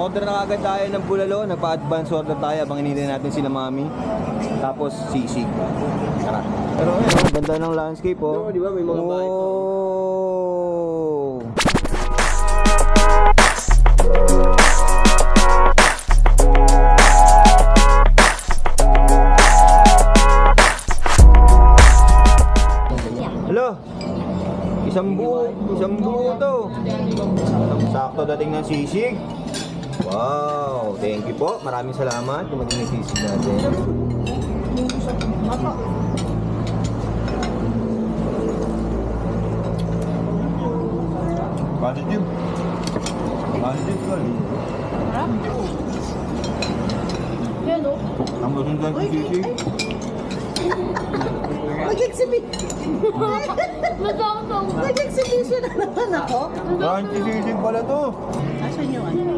Order na agad tayo ng bulalo. Nagpa-advance order tayo habang hinihintay natin sila mami. Tapos sisig. Tara. Pero ayun, ganda ng landscape oh. Di ba may mga bahay pa? Oh. Hello. Isang buo to. Sakto dating ng sisig. Wow, thank you po. Maraming salamat. Dumating yung sisig natin. Positive. Positive ko. Hello. Ang masundan si sisig. Masama-sama. Nag-exhibition na naman ako. Crunchy sisig pala to. Asan yung ano?